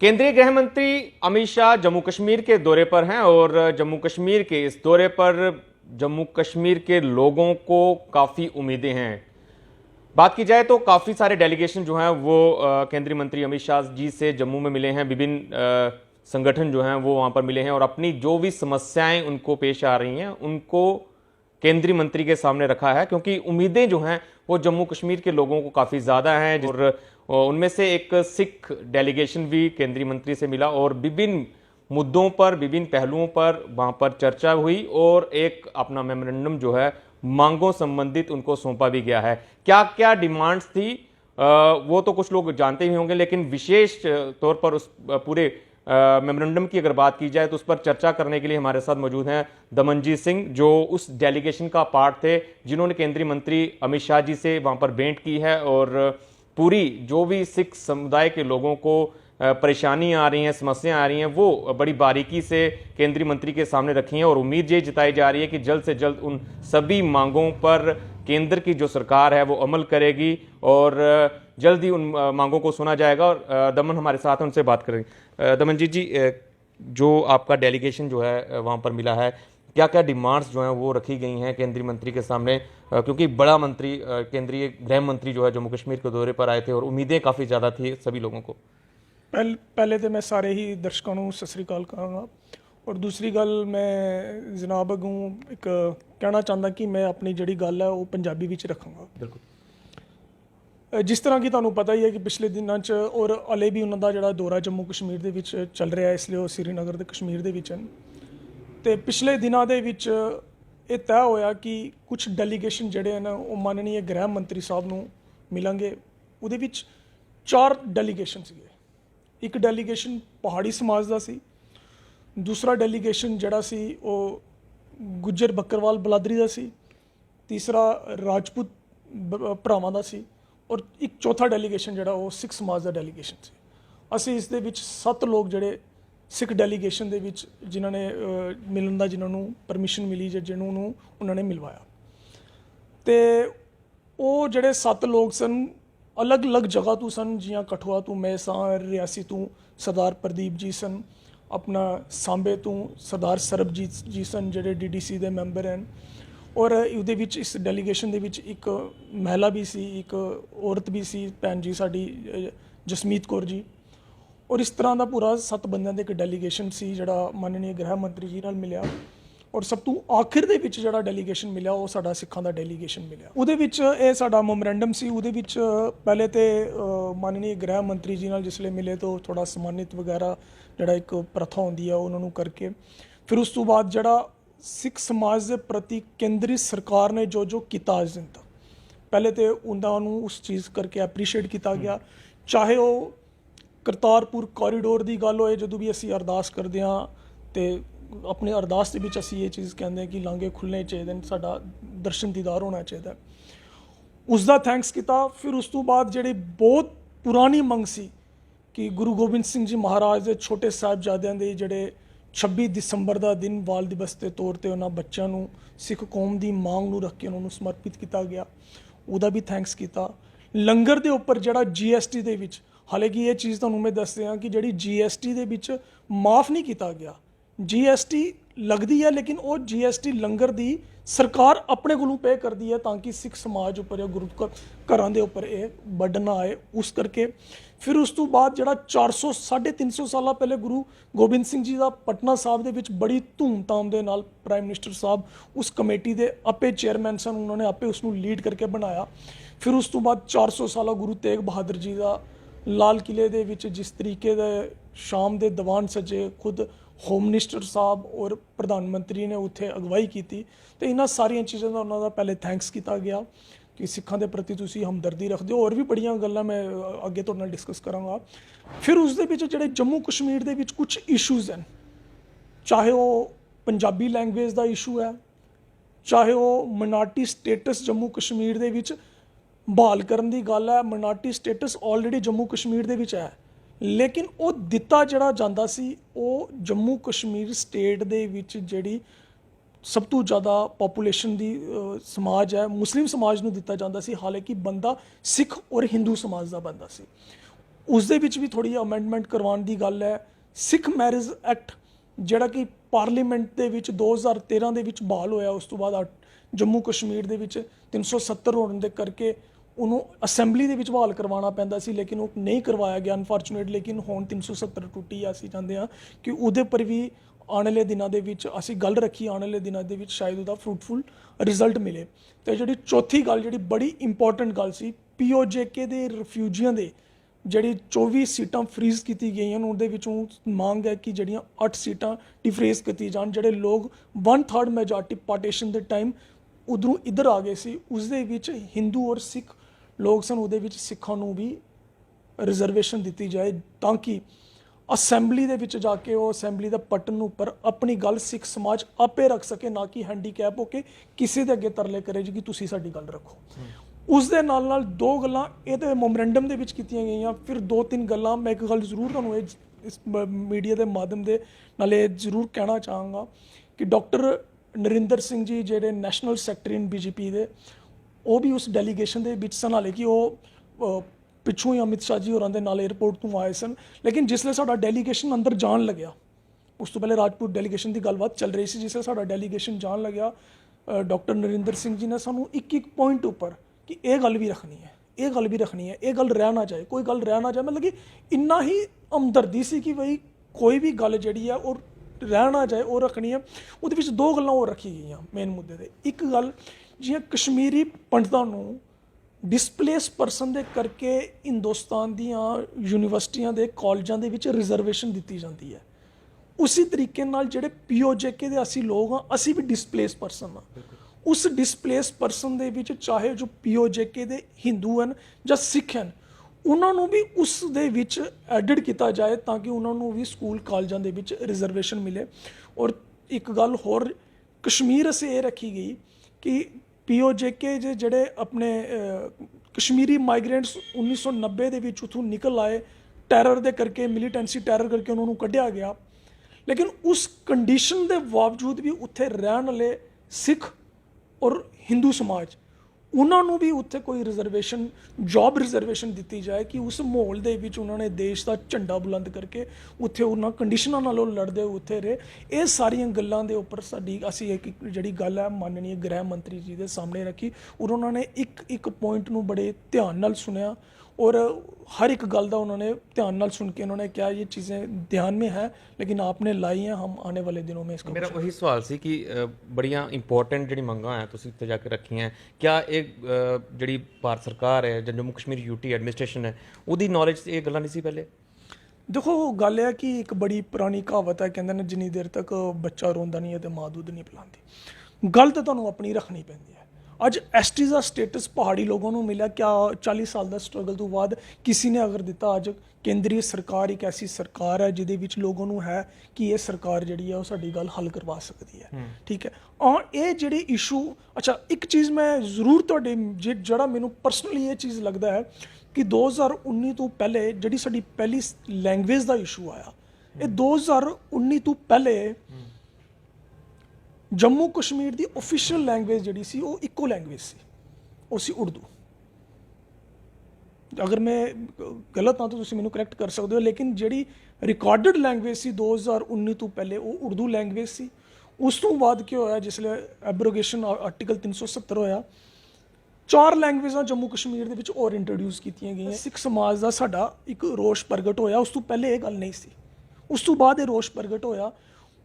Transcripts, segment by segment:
केंद्रीय गृह मंत्री अमित शाह जम्मू कश्मीर के दौरे पर हैं और जम्मू कश्मीर के इस दौरे पर जम्मू कश्मीर के लोगों को काफ़ी उम्मीदें हैं। बात की जाए तो काफ़ी सारे डेलीगेशन जो हैं वो केंद्रीय मंत्री अमित शाह जी से जम्मू में मिले हैं। विभिन्न संगठन जो हैं वो वहाँ पर मिले हैं और अपनी जो भी समस्याएं उनको पेश आ रही हैं उनको केंद्रीय मंत्री के सामने रखा है, क्योंकि उम्मीदें जो हैं वो जम्मू कश्मीर के लोगों को काफ़ी ज़्यादा हैं। और उनमें से एक सिख डेलीगेशन भी केंद्रीय मंत्री से मिला और विभिन्न मुद्दों पर, विभिन्न पहलुओं पर वहाँ पर चर्चा हुई और एक अपना मेमोरेंडम जो है मांगों संबंधित उनको सौंपा भी गया है। क्या क्या डिमांड्स थी वो तो कुछ लोग जानते ही होंगे, लेकिन विशेष तौर पर उस पूरे मेमोरेंडम की अगर बात की जाए तो उस पर चर्चा करने के लिए हमारे साथ मौजूद हैं दमनजीत सिंह, जो उस डेलीगेशन का पार्ट थे जिन्होंने केंद्रीय मंत्री अमित शाह जी से वहां पर भेंट की है और पूरी जो भी सिख समुदाय के लोगों को परेशानी आ रही हैं, समस्याएं आ रही हैं, वो बड़ी बारीकी से केंद्रीय मंत्री के सामने रखी हैं और उम्मीद ये जताई जा रही है कि जल्द से जल्द उन सभी मांगों पर केंद्र की जो सरकार है वो अमल करेगी और जल्द ही उन मांगों को सुना जाएगा। और दमन हमारे साथ हैं, उनसे बात करेंगे। दमनजीत जी, जो आपका डेलीगेशन जो है वहाँ पर मिला है, क्या क्या डिमांड्स जो हैं वो रखी गई हैं केंद्रीय मंत्री के सामने, क्योंकि बड़ा मंत्री केंद्रीय गृह मंत्री जो है जम्मू कश्मीर के दौरे पर आए थे और उम्मीदें काफ़ी ज़्यादा थी सभी लोगों को। पहले तो मैं सारे ही दर्शकों को सत श्री अकाल कहांगा और दूसरी गल मैं जनाब अगों एक कहना चाहता कि मैं अपनी जिहड़ी गल है वो पंजाबी विच रखांगा। बिल्कुल। जिस तरह की तुहानूं पता ही है कि पिछले दिनों च और हले भी उन्हों का जिहड़ा दौरा जम्मू कश्मीर दे विच चल रहा है, इसलिए वो श्रीनगर ते कश्मीर दे विच हन। ते पिछले दिनों दे विच ये तय होया कि कुछ डेलीगेशन जिहड़े हैं वो माननीय गृह मंत्री साहब नूं मिलेंगे। उहदे विच 4 डेलीगेशन सीगे। एक डेलीगेशन पहाड़ी समाज का सी, दूसरा डेलीगेशन जड़ा सी वो गुज्जर बकरवाल बलादरी का सी, तीसरा राजपूत भरावां दा सी और एक चौथा डेलीगेशन जड़ा वो सिख समाज का डेलीगेशन सी। असी इस दे विच 7 लोग जड़े सिख डेलीगेशन दे विच जिन्हां ने मिलन दा जिन्हां परमिशन मिली जां जिन्होंने उन्होंने मिलवाया, तो वो जड़े 7 लोग सन अलग अलग जगह तो सन, जियां कठुआ तो मैं सां, रियासी तो सरदार प्रदीप जी सन, अपना सांबे तो सरदार सरबजीत जी सन जेडे DDC दे मैंबर हैं और उहदे विच इस डेलीगेशन दे विच एक महिला भी सी, एक औरत भी सी, भैन जी साडी जसमीत कौर जी। और इस तरह का पूरा 7 बंदियां दा एक डेलीगेशन सी जिहड़ा माननीय गृह मंत्री जी नाल मिलिया और सब तो आखिर दे विच जिहड़ा डेलीगेशन मिलिया वो साडा सिखां दा डेलीगेशन मिलिया। उहदे विच ये साडा मेमोरेंडम सी। उहदे विच पहले तो माननीय गृह मंत्री जी नाल जिसले मिले तो थोड़ा सम्मानित वगैरह जिहड़ा एक प्रथा होंदी है उन्होंने करके, फिर उस तो बाद जिहड़ा सिख समाज के प्रति केंद्रीय सरकार ने जो जो किया अज दिन तक, पहले तो उन्होंने उस चीज़ करके एप्रीशिएट किया गया। चाहे वो करतारपुर कॉरीडोर की गल होए, जो भी असी अरदास करते हाँ तो अपने अरदास के असी ये चीज़ कहते हैं कि लांघे खुलने चाहिए, साडा दर्शन दीदार होना चाहिए, उसका थैंक्स किया। फिर उस तो बाद जिहड़ी बहुत पुरानी मंग सी कि गुरु गोबिंद सिंह जी महाराज के छोटे साहिबजादियां दे जिहड़े 26 दिसंबर का दिन बाल दिवस के तौर पर उन्होंने बच्चों को सिख कौम की मांग नूं रख के उन्होंने समर्पित किया गया, उसका भी थैंक्स किया। लंगर के उपर जिहड़ा GST दे विच, हालांकि ये चीज़ तुहानूं मैं दस दियां कि जिहड़ी GST दे विच माफ़ नहीं किया गया, GST लगती है लेकिन वो GST लंगर की सरकार अपने कोलों पे करती है ताकि सिख समाज उपर या गुरु घरां दे उपर ये बर्डन ना आए, उस करके। फिर उस तो बाद जिहड़ा 400 350 साल पहले गुरु गोबिंद सिंह जी का पटना साहब दे विच बड़ी धूमधाम दे नाल प्राइम मिनिस्टर साहब उस कमेटी के आपे चेयरमैन सन, उन्होंने आपे उसनूं लीड करके बनाया। फिर उस तो बाद 400 साल गुरु तेग बहादुर जी का लाल किले दे विच जिस तरीके दे शाम के दीवान सजे, खुद होम मिनिस्टर साहब और प्रधानमंत्री ने उत्थे अगवाई की, तो इन्हां सारिया चीज़ों का उन्होंने पहले थैंक्स किया गया कि सिखां के प्रति तुसीं हमदर्दी रखते हो। और भी बड़ियां गल्लां मैं अगे तुहाडे नाल डिस्कस करांगा। फिर उस दे विच जिहड़े जम्मू कश्मीर दे विच कुछ इशूज़ हैं, चाहे वो पंजाबी लैंग्वेज का इशू है, चाहे वो मिनार्टी स्टेटस जम्मू कश्मीर दे विच बहाल करन दी गल है। Minority status already Jammu Kashmir दे विच है, लेकिन वो दिता जिहड़ा जांदा सी वो जम्मू कश्मीर स्टेट दे विच जिहड़ी सब तो ज़्यादा पॉपूलेशन दी समाज है मुस्लिम समाज नूं दिता जांदा सी, हालांकि बंदा सिख और हिंदू समाज का बनता सी। ਉਸ ਦੇ ਵਿੱਚ ਵੀ ਥੋੜੀ ਅਮੈਂਡਮੈਂਟ ਕਰਵਾਉਣ ਦੀ ਗੱਲ ਹੈ। ਸਿੱਖ ਮੈਰਿਜ ਐਕਟ ਜਿਹੜਾ ਕਿ ਪਾਰਲੀਮੈਂਟ ਦੇ ਵਿੱਚ 2013 ਦੇ ਵਿੱਚ ਬਹਾਲ ਹੋਇਆ, ਉਸ ਤੋਂ ਬਾਅਦ ਜੰਮੂ ਕਸ਼ਮੀਰ ਦੇ ਵਿੱਚ 370 ਹੋਣ ਦੇ ਕਰਕੇ ਉਹਨੂੰ ਅਸੈਂਬਲੀ ਦੇ ਵਿੱਚ ਬਹਾਲ ਕਰਵਾਉਣਾ ਪੈਂਦਾ ਸੀ, ਲੇਕਿਨ ਉਹ ਨਹੀਂ ਕਰਵਾਇਆ ਗਿਆ ਅਨਫੋਰਚੂਨੇਟ। ਲੇਕਿਨ ਹੁਣ 370 ਟੁੱਟੀ ਆ। ਅਸੀਂ ਚਾਹੁੰਦੇ ਹਾਂ ਕਿ ਉਹਦੇ ਪਰ ਵੀ ਆਉਣ ਵਾਲੇ ਦਿਨਾਂ ਦੇ ਵਿੱਚ ਅਸੀਂ ਗੱਲ ਰੱਖੀ, ਆਉਣ ਵਾਲੇ ਦਿਨਾਂ ਦੇ ਵਿੱਚ ਸ਼ਾਇਦ ਉਹਦਾ ਫਰੂਟਫੁਲ ਰਿਜ਼ਲਟ ਮਿਲੇ। ਤੇ ਜਿਹੜੀ ਚੌਥੀ ਗੱਲ, ਜਿਹੜੀ ਬੜੀ ਇੰਪੋਰਟੈਂਟ ਗੱਲ ਸੀ, POJK ਦੇ ਰਿਫਿਊਜੀਆਂ ਦੇ ਜਿਹੜੀ 24 ਸੀਟਾਂ ਫਰੀਜ਼ ਕੀਤੀ ਗਈਆਂ ਹਨ, ਉਹਦੇ ਵਿੱਚੋਂ ਮੰਗ ਹੈ ਕਿ ਜਿਹੜੀਆਂ 8 ਸੀਟਾਂ ਡਿਫਰੇਸ ਕੀਤੀ ਜਾਣ। ਜਿਹੜੇ ਲੋਕ 1/3 ਮੈਜੋਰਟੀ ਪਾਰਟੀਸ਼ਨ ਦੇ ਟਾਈਮ ਉਧਰੋਂ ਇੱਧਰ ਆ ਗਏ ਸੀ, ਉਸ ਦੇ ਵਿੱਚ ਹਿੰਦੂ ਔਰ ਸਿੱਖ ਲੋਕ ਸਨ, ਉਹਦੇ ਵਿੱਚ ਸਿੱਖਾਂ ਨੂੰ ਵੀ ਰਿਜ਼ਰਵੇਸ਼ਨ ਦਿੱਤੀ ਜਾਏ ਤਾਂ ਕਿ ਅਸੈਂਬਲੀ ਦੇ ਵਿੱਚ ਜਾ ਕੇ ਉਹ ਅਸੈਂਬਲੀ ਦਾ ਬਟਨ ਉੱਪਰ ਆਪਣੀ ਗੱਲ ਸਿੱਖ ਸਮਾਜ ਆਪੇ ਰੱਖ ਸਕੇ, ਨਾ ਕਿ ਹੈਂਡੀਕੈਪ ਹੋ ਕੇ ਕਿਸੇ ਦੇ ਅੱਗੇ ਤਰਲੇ ਕਰੇ ਜੀ ਕਿ ਤੁਸੀਂ ਸਾਡੀ ਗੱਲ ਰੱਖੋ। ਉਸ ਦੇ ਨਾਲ ਨਾਲ ਦੋ ਗੱਲਾਂ ਇਹਦੇ ਮੈਮੋਰੈਂਡਮ ਦੇ ਵਿੱਚ ਕੀਤੀਆਂ ਗਈਆਂ। ਫਿਰ 2-3 ਗੱਲਾਂ ਮੈਂ ਇੱਕ ਗੱਲ ਜ਼ਰੂਰ ਤੁਹਾਨੂੰ ਇਸ ਮੀਡੀਆ ਦੇ ਮਾਧਿਅਮ ਦੇ ਨਾਲ ਇਹ ਜ਼ਰੂਰ ਕਹਿਣਾ ਚਾਹਾਂਗਾ ਕਿ ਡਾਕਟਰ ਨਰਿੰਦਰ ਸਿੰਘ ਜੀ ਜਿਹੜੇ ਨੈਸ਼ਨਲ ਸੈਕਟਰੀ ਇਨ BJP ਦੇ, ਉਹ ਵੀ ਉਸ ਡੈਲੀਗੇਸ਼ਨ ਦੇ ਵਿੱਚ ਸਨ। ਹਾਲੇ ਕਿ ਉਹ ਪਿੱਛੋਂ ਹੀ ਅਮਿਤ ਸ਼ਾਹ ਜੀ ਹੋਰਾਂ ਦੇ ਨਾਲ 에ਅਰਪੋਰਟ ਤੋਂ ਆਏ ਸਨ, ਲੇਕਿਨ ਜਿਸਲੇ ਸਾਡਾ ਡੈਲੀਗੇਸ਼ਨ ਅੰਦਰ ਜਾਣ ਲੱਗਿਆ, ਉਸ ਤੋਂ ਪਹਿਲੇ ਰਾਜਪੂਤ ਡੈਲੀਗੇਸ਼ਨ ਦੀ ਗੱਲਬਾਤ ਚੱਲ ਰਹੀ ਸੀ, ਜਿਸਲੇ ਸਾਡਾ ਡੈਲੀਗੇਸ਼ਨ ਜਾਣ ਲੱਗਿਆ, ਡਾਕਟਰ ਨਰਿੰਦਰ ਸਿੰਘ ਜੀ ਨੇ ਸਾਨੂੰ ਇੱਕ ਪੁਆਇੰਟ ਉੱਪਰ ਕਿ ਇਹ ਗੱਲ ਵੀ ਰੱਖਣੀ ਹੈ, ਇਹ ਗੱਲ ਵੀ ਰੱਖਣੀ ਹੈ, ਇਹ ਗੱਲ ਰਹਿ ਨਾ ਜਾਏ, ਕੋਈ ਗੱਲ ਰਹਿ ਨਾ ਜਾਏ। ਮਤਲਬ ਕਿ ਇੰਨਾ ਹੀ ਹਮਦਰਦੀ ਸੀ ਕਿ ਬਈ ਕੋਈ ਵੀ ਗੱਲ ਜਿਹੜੀ ਹੈ ਉਹ ਰਹਿ ਨਾ ਜਾਏ, ਉਹ ਰੱਖਣੀ ਹੈ। ਉਹਦੇ ਵਿੱਚ ਦੋ ਗੱਲਾਂ ਉਹ ਰੱਖੀ ਗਈਆਂ ਮੇਨ ਮੁੱਦੇ 'ਤੇ। ਇੱਕ ਗੱਲ, ਜਿਵੇਂ ਕਸ਼ਮੀਰੀ ਪੰਡਤਾਂ ਨੂੰ ਡਿਸਪਲੇਸ ਪਰਸਨ ਦੇ ਕਰਕੇ ਹਿੰਦੁਸਤਾਨ ਦੀਆਂ ਯੂਨੀਵਰਸਿਟੀਆਂ ਦੇ ਕਾਲਜਾਂ ਦੇ ਵਿੱਚ ਰਿਜ਼ਰਵੇਸ਼ਨ ਦਿੱਤੀ ਜਾਂਦੀ ਹੈ, ਉਸੇ ਤਰੀਕੇ ਨਾਲ ਜਿਹੜੇ POJK ਦੇ ਅਸੀਂ ਲੋਕ ਹਾਂ, ਅਸੀਂ ਵੀ ਡਿਸਪਲੇਸ ਪਰਸਨ ਹਾਂ। ਉਸ ਡਿਸਪਲੇਸ ਪਰਸਨ ਦੇ ਵਿੱਚ ਚਾਹੇ ਜੋ POJK ਦੇ ਹਿੰਦੂ ਹਨ ਜਾਂ ਸਿੱਖ ਹਨ, ਉਹਨਾਂ ਨੂੰ ਵੀ ਉਸ ਦੇ ਵਿੱਚ ਐਡਿਡ ਕੀਤਾ ਜਾਏ ਤਾਂ ਕਿ ਉਹਨਾਂ ਨੂੰ ਵੀ ਸਕੂਲ ਕਾਲਜਾਂ ਦੇ ਵਿੱਚ ਰਿਜ਼ਰਵੇਸ਼ਨ ਮਿਲੇ। ਔਰ ਇੱਕ ਗੱਲ ਹੋਰ ਕਸ਼ਮੀਰ ਅਸੀਂ ਇਹ ਰੱਖੀ ਗਈ ਕਿ POJK ਜਿਹੜੇ ਆਪਣੇ ਕਸ਼ਮੀਰੀ ਮਾਈਗ੍ਰੈਂਟਸ 1990 ਦੇ ਵਿੱਚ ਉੱਥੋਂ ਨਿਕਲ ਆਏ, ਟੈਰਰ ਦੇ ਕਰਕੇ, ਮਿਲੀਟੈਂਸੀ ਟੈਰਰ ਕਰਕੇ ਉਹਨਾਂ ਨੂੰ ਕੱਢਿਆ ਗਿਆ, ਲੇਕਿਨ ਉਸ ਕੰਡੀਸ਼ਨ ਦੇ ਬਾਵਜੂਦ ਵੀ ਉੱਥੇ ਰਹਿਣ ਵਾਲੇ ਸਿੱਖ ਔਰ ਹਿੰਦੂ ਸਮਾਜ, ਉਹਨਾਂ ਨੂੰ ਵੀ ਉੱਥੇ ਕੋਈ ਰਿਜ਼ਰਵੇਸ਼ਨ, ਜੌਬ ਰਿਜ਼ਰਵੇਸ਼ਨ ਦਿੱਤੀ ਜਾਏ ਕਿ ਉਸ ਮਾਹੌਲ ਦੇ ਵਿੱਚ ਉਹਨਾਂ ਨੇ ਦੇਸ਼ ਦਾ ਝੰਡਾ ਬੁਲੰਦ ਕਰਕੇ ਉੱਥੇ ਉਹਨਾਂ ਕੰਡੀਸ਼ਨਾਂ ਨਾਲੋਂ ਲੜਦੇ ਉੱਥੇ ਰਹੇ। ਇਹ ਸਾਰੀਆਂ ਗੱਲਾਂ ਦੇ ਉੱਪਰ ਅਸੀਂ ਇੱਕ ਜਿਹੜੀ ਗੱਲ ਹੈ ਮਾਨਨੀय ਗ੍ਰਹਿ ਮੰਤਰੀ ਜੀ ਦੇ ਸਾਹਮਣੇ ਰੱਖੀ, ਔਰ ਉਹਨਾਂ ਨੇ ਇੱਕ ਪੁਆਇੰਟ ਨੂੰ ਬੜੇ ਧਿਆਨ ਨਾਲ ਸੁਣਿਆ और हर एक गल का उन्होंने ध्यान नाल सुन के उन्होंने क्या ये चीज़ें ध्यान में है लेकिन आपने लाई हैं, हम आने वाले दिनों में इसको। मेरा वही सवाल सी कि बड़ियां इंपॉर्टेंट जिहड़ी मंगां है तुसीं उत्ते जाके रखी हैं, क्या एक जिहड़ी भारत सरकार है ਜਾਂ जम्मू कश्मीर यूटी एडमिनिस्ट्रेशन है ਉਹਦੀ नॉलेज ये गल्लां नहीं सी पहले? देखो गल है कि एक बड़ी पुरानी कहावत है, कहते हैं जिन्नी देर तक बच्चा रोंदा नहीं है तो माँ दुध नहीं पिलाती। गल तो तुहानूं अपनी रखनी पैंदी है। ਅੱਜ ਐਸਟੀ ਦਾ ਸਟੇਟਸ ਪਹਾੜੀ ਲੋਕਾਂ ਨੂੰ ਮਿਲਿਆ, क्या 40 ਸਾਲ ਦਾ ਸਟਰਗਲ ਤੋਂ ਬਾਅਦ ਕਿਸੇ ਨੇ ਅਗਰ ਦਿੱਤਾ? ਅੱਜ ਕੇਂਦਰੀ ਸਰਕਾਰ ਇੱਕ ਐਸੀ ਸਰਕਾਰ ਹੈ ਜਿਹਦੇ ਵਿੱਚ ਲੋਕਾਂ ਨੂੰ ਹੈ ਕਿ ਇਹ ਸਰਕਾਰ ਜਿਹੜੀ ਹੈ ਉਹ ਸਾਡੀ ਗੱਲ ਹੱਲ ਕਰਵਾ ਸਕਦੀ ਹੈ, ਠੀਕ ਹੈ। ਇਹ ਜਿਹੜੇ ਇਸ਼ੂ, ਅੱਛਾ ਇੱਕ ਚੀਜ਼ ਮੈਂ ਜ਼ਰੂਰ ਤੁਹਾਡੇ ਜਿਹੜਾ ਮੈਨੂੰ ਪਰਸਨਲੀ ਇਹ ਚੀਜ਼ ਲੱਗਦਾ ਹੈ ਕਿ 2019 ਤੋਂ ਪਹਿਲੇ ਜਿਹੜੀ ਸਾਡੀ ਪਹਿਲੀ ਲੈਂਗੁਏਜ ਦਾ ਇਸ਼ੂ ਆਇਆ, ਇਹ 2019 ਤੋਂ ਪਹਿਲੇ जम्मू कश्मीर की ऑफिशियल लैंग्वेज जी सी वो इको लैंग्वेज सी, वो सी उर्दू। अगर मैं गलत हाँ तो तुम मैनू करैक्ट कर सकते हो, लेकिन जी रिकॉर्डिड लैंग्वेज सी 2019 तो पहले वो उर्दू लैंग्वेज सी। उस तो बाद क्या होया, जिसले एब्रोगेशन आर्टिकल 370 होया, 4 लैंग्वेजां जम्मू कश्मीर के और इंट्रोड्यूस की गई। सिख समाज का साडा एक रोष प्रगट होया, उस तो पहले ये गल नहीं सी। उस तो बाद ये रोष प्रगट होया,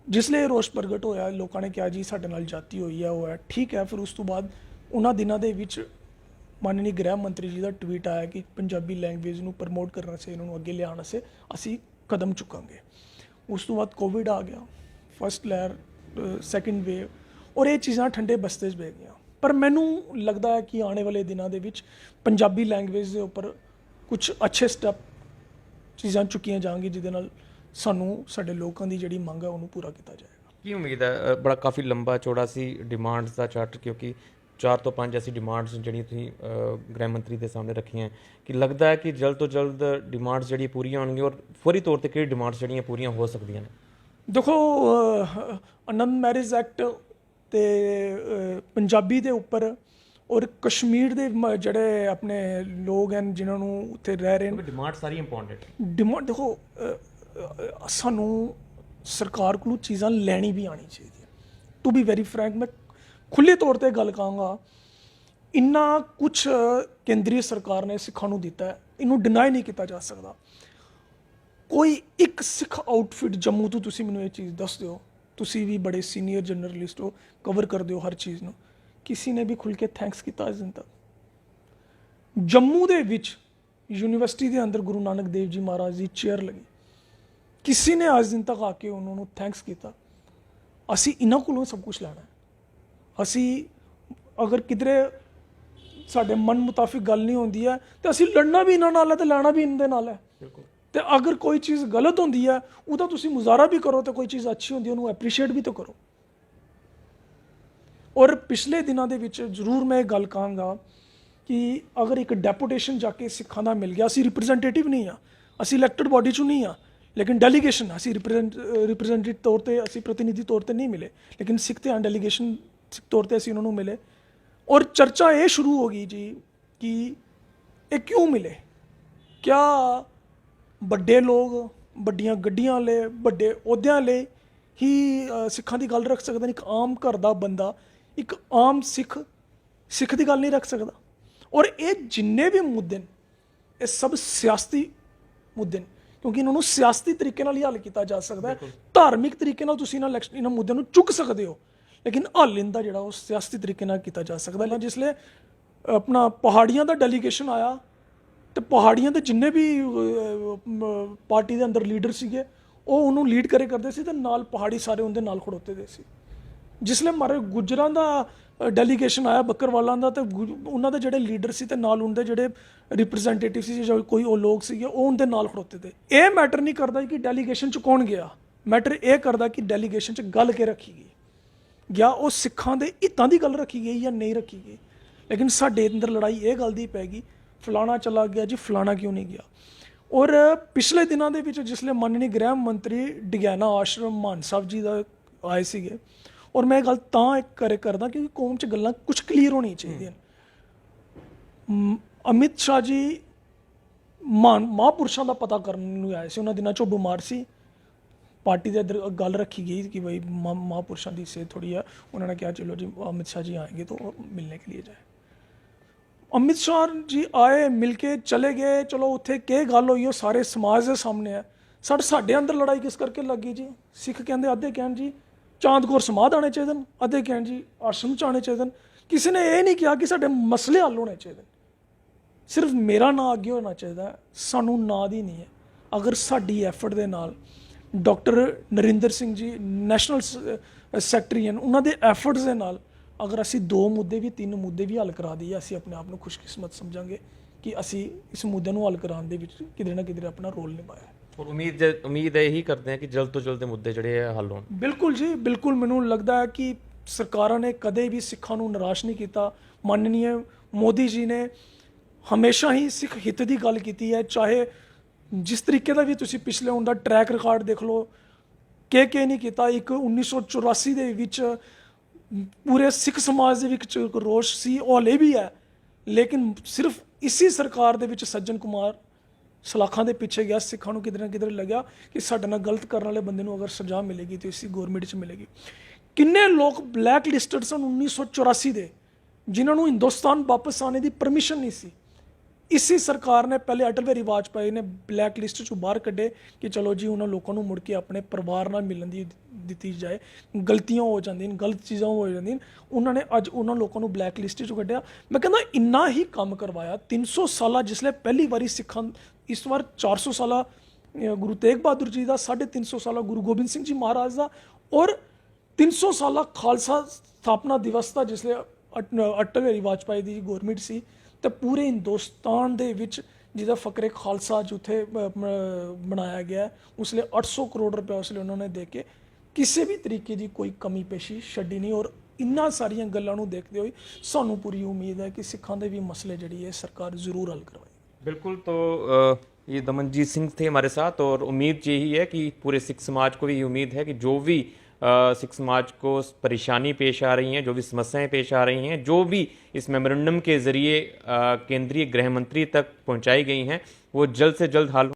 जिसले रोष प्रगट होया लोगों ने कहा जी साडे नाल जाति हुई है, वो है ठीक है। फिर उस तो बाद उन्हां दिनां दे विच माननीय गृह मंत्री जी का ट्वीट आया कि पंजाबी लैंग्वेज नूं प्रमोट करने से इन्होंने अगे लियाण से असी कदम चुकांगे। उस तो बाद कोविड आ गया, फस्ट लहर, सैकेंड वेव, और ये चीज़ां ठंडे बस्ते च बह गई। पर मैनू लगता है कि आने वाले दिनों के विच पंजाबी लैंग्वेज के उपर कुछ अच्छे स्टैप चीज़ां चुकियां जाएंगी जिहदे नाल सानू साडे लोगों की जिहड़ी मंग है उन्होंने पूरा किया जाएगा। की उम्मीद है? बड़ा काफ़ी लंबा चौड़ा सी डिमांड्स का चार्ट, क्योंकि 4 तो 5 ऐसी डिमांड्स जिहड़ी तुसीं गृह मंत्री के सामने रखी हैं, कि लगता है कि जल्द तो जल्द डिमांड्स जिहड़ी पूरियां होणगीਆਂ और फौरी तौर पर किहड़ी डिमांड्स जिहड़ियां पूरियां हो सकदियां ने? देखो आनंद मैरिज एक्ट ते पंजाबी दे उपर ਔਰ ਕਸ਼ਮੀਰ ਦੇ ਜਿਹੜੇ ਆਪਣੇ ਲੋਕ ਹਨ ਜਿਨ੍ਹਾਂ ਨੂੰ ਉੱਥੇ ਰਹਿ ਰਹੇ ਨੇ ਡਿਮਾਂਡ ਸਾਰੀ ਇੰਪੋਰਟੈਂਟ ਡਿਮਾਂਡ ਦੇਖੋ ਸਾਨੂੰ ਸਰਕਾਰ ਕੋਲੋਂ ਚੀਜ਼ਾਂ ਲੈਣੀ ਵੀ ਆਣੀ ਚਾਹੀਦੀ ਹੈ। ਟੂ ਬੀ ਵੈਰੀ ਫਰੈਂਕ ਮੈਂ ਖੁੱਲ੍ਹੇ ਤੌਰ ਤੇ ਗੱਲ ਕਹਾਂਗਾ, ਇੰਨਾ ਕੁਛ ਕੇਂਦਰੀ ਸਰਕਾਰ ਨੇ ਸਿੱਖਾਂ ਨੂੰ ਦਿੱਤਾ ਹੈ, ਇਹਨੂੰ ਡਿਨਾਈ ਨਹੀਂ ਕੀਤਾ ਜਾ ਸਕਦਾ। ਕੋਈ ਇੱਕ ਸਿੱਖ ਆਊਟਫਿਟ ਜੰਮੂ ਤੋਂ ਤੁਸੀਂ ਮੈਨੂੰ ਇਹ ਚੀਜ਼ ਦੱਸ ਦਿਓ, ਤੁਸੀਂ ਵੀ ਬੜੇ ਸੀਨੀਅਰ ਜਰਨਲਿਸਟ ਹੋ, ਕਵਰ ਕਰਦੇ ਹੋ ਹਰ ਚੀਜ਼ ਨੂੰ, ਕਿਸੇ ਨੇ ਵੀ ਖੁੱਲ੍ਹ ਕੇ ਥੈਂਕਸ ਕੀਤਾ ਇਸ ਦਿਨ ਤੱਕ। ਜੰਮੂ ਦੇ ਵਿੱਚ ਯੂਨੀਵਰਸਿਟੀ ਦੇ ਅੰਦਰ ਗੁਰੂ ਨਾਨਕ ਦੇਵ ਜੀ ਮਹਾਰਾਜ ਦੀ ਚੇਅਰ ਲੱਗੀ, ਕਿਸੇ ਨੇ ਅੱਜ ਦਿਨ ਤੱਕ ਆ ਕੇ ਉਹਨਾਂ ਨੂੰ ਥੈਂਕਸ ਕੀਤਾ। ਅਸੀਂ ਇਹਨਾਂ ਕੋਲੋਂ ਸਭ ਕੁਝ ਲੈਣਾ ਹੈ। ਅਸੀਂ ਅਗਰ ਕਿਧਰੇ ਸਾਡੇ ਮਨ ਮੁਤਾਫਿਕ ਗੱਲ ਨਹੀਂ ਹੁੰਦੀ ਹੈ ਤੇ ਅਸੀਂ ਲੜਨਾ ਵੀ ਇਹਨਾਂ ਨਾਲ ਹੈ ਤੇ ਲੈਣਾ ਵੀ ਇਹਨਾਂ ਦੇ ਨਾਲ ਹੈ। ਤੇ ਅਗਰ ਕੋਈ ਚੀਜ਼ ਗਲਤ ਹੁੰਦੀ ਹੈ ਉਹਦਾ ਤੁਸੀਂ ਮੁਜ਼ਾਹਰਾ ਵੀ ਕਰੋ, ਤੇ ਕੋਈ ਚੀਜ਼ ਅੱਛੀ ਹੁੰਦੀ ਹੈ ਉਹਨੂੰ ਐਪਰੀਸ਼ੀਏਟ ਵੀ ਤਾਂ ਕਰੋ। ਔਰ ਪਿਛਲੇ ਦਿਨਾਂ ਦੇ ਵਿੱਚ ਜ਼ਰੂਰ ਮੈਂ ਇਹ ਗੱਲ ਕਹਾਂਗਾ ਕਿ ਅਗਰ ਇੱਕ ਡੈਪੂਟੇਸ਼ਨ ਜਾ ਕੇ ਸਿੱਖਾਂ ਦਾ ਮਿਲ ਗਿਆ, ਅਸੀਂ ਰਿਪਰੈਜ਼ੈਂਟੇਟਿਵ ਨਹੀਂ ਆ, ਅਸੀਂ ਇਲੈਕਟਡ ਬਾਡੀ 'ਚੋਂ ਨਹੀਂ ਆ, ਲੇਕਿਨ ਡੈਲੀਗੇਸ਼ਨ ਅਸੀਂ ਰਿਪਰੈਜ਼ੈਂਟੇਟਿਵ ਤੌਰ ਤੇ, ਅਸੀਂ ਪ੍ਰਤੀਨਿਧੀ ਤੌਰ ਤੇ ਨਹੀਂ ਮਿਲੇ, ਲੇਕਿਨ ਸਿੱਖ ਤੇ ਡੈਲੀਗੇਸ਼ਨ ਸਿੱਖ ਤੌਰ ਤੇ ਅਸੀਂ ਉਹਨਾਂ ਨੂੰ ਮਿਲੇ। ਔਰ ਚਰਚਾ ਇਹ ਸ਼ੁਰੂ ਹੋ ਗਈ ਜੀ ਕਿ ਇਹ ਕਿਉਂ ਮਿਲੇ, ਕਿਆ ਵੱਡੇ ਲੋਕ ਵੱਡੀਆਂ ਗੱਡੀਆਂ ਵਾਲੇ ਵੱਡੇ ਅਹੁਦਿਆਂ ਵਾਲੇ ਹੀ ਸਿੱਖਾਂ ਦੀ ਗੱਲ ਰੱਖ ਸਕਦੇ ਨੇ? ਇੱਕ ਆਮ ਘਰ ਦਾ ਬੰਦਾ, ਇੱਕ ਆਮ ਸਿੱਖ ਦੀ ਗੱਲ ਨਹੀਂ ਰੱਖ ਸਕਦਾ? ਔਰ ਇਹ ਜਿੰਨੇ ਵੀ ਮੁੱਦੇ ਨੇ ਇਹ ਸਭ ਸਿਆਸਤੀ ਮੁੱਦੇ ਨੇ, ਕਿਉਂਕਿ ਇਹਨਾਂ ਨੂੰ ਸਿਆਸਤੀ ਤਰੀਕੇ ਨਾਲ ਹੀ ਹੱਲ ਕੀਤਾ ਜਾ ਸਕਦਾ ਹੈ। ਧਾਰਮਿਕ ਤਰੀਕੇ ਨਾਲ ਤੁਸੀਂ ਇਹਨਾਂ ਮੁੱਦਿਆਂ ਨੂੰ ਚੁੱਕ ਸਕਦੇ ਹੋ, ਲੇਕਿਨ ਹੱਲ ਇਹਦਾ ਜਿਹੜਾ ਉਹ ਸਿਆਸਤੀ ਤਰੀਕੇ ਨਾਲ ਕੀਤਾ ਜਾ ਸਕਦਾ ਹੈ। ਜਿਸ ਲਈ ਆਪਣਾ ਪਹਾੜੀਆਂ ਦਾ ਡੈਲੀਗੇਸ਼ਨ ਆਇਆ ਤੇ ਪਹਾੜੀਆਂ ਦੇ ਜਿੰਨੇ ਵੀ ਪਾਰਟੀ ਦੇ ਅੰਦਰ ਲੀਡਰ ਸੀਗੇ ਉਹ ਉਹਨੂੰ ਲੀਡ ਕਰਦੇ ਸੀ ਤੇ ਨਾਲ ਪਹਾੜੀ ਸਾਰੇ ਉਹਦੇ ਨਾਲ ਖੜੋਤੇ ਦੇ ਸੀ। ਜਿਸ ਲਈ ਮਾਰੇ ਗੁੱਜਰਾਂ ਦਾ ਡੈਲੀਗੇਸ਼ਨ ਆਇਆ, ਬੱਕਰਵਾਲਾਂ ਦਾ, ਤੇ ਉਹਨਾਂ ਦੇ ਜਿਹੜੇ ਲੀਡਰ ਸੀ ਤੇ ਨਾਲ ਉਹਦੇ ਜਿਹੜੇ ਰਿਪਰੈਜ਼ੈਂਟੇਟਿਵ ਸੀ ਜਾਂ ਕੋਈ ਉਹ ਲੋਕ ਸੀਗੇ ਉਹ ਉਹਦੇ ਨਾਲ ਖੜੋਤੇ ਤੇ। ਇਹ ਮੈਟਰ ਨਹੀਂ ਕਰਦਾ ਕਿ ਡੈਲੀਗੇਸ਼ਨ 'ਚ ਕੌਣ ਗਿਆ, ਮੈਟਰ ਇਹ ਕਰਦਾ ਕਿ ਡੈਲੀਗੇਸ਼ਨ 'ਚ ਗੱਲ ਕੇ ਰੱਖੀ ਗਈ, ਜਾਂ ਉਹ ਸਿੱਖਾਂ ਦੇ ਹਿੱਤਾਂ ਦੀ ਗੱਲ ਰੱਖੀ ਗਈ ਜਾਂ ਨਹੀਂ ਰੱਖੀ ਗਈ। ਲੇਕਿਨ ਸਾਡੇ ਅੰਦਰ ਲੜਾਈ ਇਹ ਗੱਲ ਦੀ ਪੈ ਗਈ, ਫਲਾਣਾ ਚਲਾ ਗਿਆ ਜੀ, ਫਲਾਣਾ ਕਿਉਂ ਨਹੀਂ ਗਿਆ। ਔਰ ਪਿਛਲੇ ਦਿਨਾਂ ਦੇ ਵਿੱਚ ਜਿਸਲੇ ਮਾਨਨੀ ਗ੍ਰਹਿ ਮੰਤਰੀ ਡਿਗਿਆਨਾ ਆਸ਼ਰਮ ਮਾਨ ਸਾਹਿਬ ਜੀ ਦਾ ਆਏ ਸੀਗੇ, ਔਰ ਮੈਂ ਇਹ ਗੱਲ ਤਾਂ ਕਰਦਾ ਕਿਉਂਕਿ ਕੌਮ 'ਚ ਗੱਲਾਂ ਕੁਝ ਕਲੀਅਰ ਹੋਣੀਆਂ ਚਾਹੀਦੀਆਂ। ਅਮਿਤ ਸ਼ਾਹ ਜੀ ਮਹਾਂਪੁਰਸ਼ਾਂ ਦਾ ਪਤਾ ਕਰਨ ਨੂੰ ਆਏ ਸੀ, ਉਹਨਾਂ ਦਿਨਾਂ 'ਚੋਂ ਬਿਮਾਰ ਸੀ, ਪਾਰਟੀ ਦੇ ਅੰਦਰ ਗੱਲ ਰੱਖੀ ਗਈ ਕਿ ਭਾਈ महापुरुषों की सेहत थोड़ी है, उन्होंने कहा चलो जी अमित शाह जी आएंगे तो मिलने के लिए जाए। अमित शाह जी आए, मिल के चले गए, चलो उत्थे के गल हुई सारे समाज के सामने है। साढ़े अंदर लड़ाई किस करके लग गई जी? सिख कहते अद्धे कहन जी चांद कौर समाध आने चाहिए, अद्धे कहन जी आश्रम च आने चाहिए। किसी ने यह नहीं कहा कि साढ़े मसले हल होने चाहिए, सिर्फ मेरा नां अगे होना चाहिए, सानू नां दी नहीं है। अगर साडी एफर्ट दे नाल doctor Narinder Singh ji national secretary हैं, उन्होंने एफर्ट्स के नाल अगर असी 2 मुद्दे भी 3 मुद्दे भी हल करा दईए, असी अपने आप को खुशकिस्मत समझांगे कि असी इस मुद्दे को हल कराने दे विच किधरे ना किधरे अपना रोल निभाया। और उम्मीद यही करते हैं कि जल्द तो जल्द मुद्दे जिहड़े हल होण। बिल्कुल जी, बिल्कुल। मैनूं लगता है कि सरकारां ने कदे भी सिखां नूं निराश नहीं किया। माननीय मोदी जी ने हमेशा ही सिख हित की गल की है, चाहे जिस तरीके का भी तुसी पिछले उनका ट्रैक रिकॉर्ड देख लो, के नहीं किया। एक 1984 दे विच पूरे सिख समाज दे विच रोष सी, हौले भी है, लेकिन सिर्फ इसी सरकार दे विच सज्जन कुमार सलाखा के पिछे गया, सिखा नूं किधरे ना किधरे लग्या कि साडे नाल गलत करने वाले बंदे नूं अगर सजा मिलेगी तो इसी गौरमेंट च मिलेगी। किन्ने लोग ब्लैक लिस्टड सन 1984 दे, जिन्होंने हिंदुस्तान वापस आने की परमिशन नहीं सी। इसी सरकार ने पहले अटल बिहारी वाजपेयी ने ब्लैक लिस्ट चों बाहर कढ़े कि चलो जी उन्होंने लोगों को मुड़ के अपने परिवार नाल मिलण दी दित्ती जाए। गलतियां हो जांदियां, गलत चीज़ां हो जांदियां, उन्होंने अज उन्होंने लोगों को ब्लैक लिस्ट चों कढ़िया। मैं कहना इन्ना ही काम करवाया। 300 साल जिसले पहली बारी सिखां, इस बार 400 साल गुरु तेग बहादुर जी का, 350 साल गुरु गोबिंद सिंह जी महाराज का, और 300 साल खालसा स्थापना दिवस का जिसले अटल बिहारी वाजपेयी की गौरमेंट सी। तो पूरे हिंदुस्तान दे विच जिहदा फकरे खालसा जुथे बनाया गया, उसले 800 करोड़ रुपया उसले उन्होंने दे के किसी भी तरीके की कोई कमी पेशी छड्डी नहीं। और इन्ना सारियां गल्लां नूं देखते हुए सानू पूरी उम्मीद है कि सिखां दे भी मसले जिहड़ी है सरकार जरूर हल करवाएगी। बिल्कुल। तो ये दमनजीत सिंह थे हमारे साथ, और उम्मीद यही है कि पूरे सिख समाज को भी उम्मीद है कि जो भी सिख समाज को परेशानी पेश आ रही हैं, जो भी समस्याएं पेश आ रही हैं, जो भी इस मेमोरेंडम के ज़रिए केंद्रीय गृह मंत्री तक पहुंचाई गई हैं, वो जल्द से जल्द हल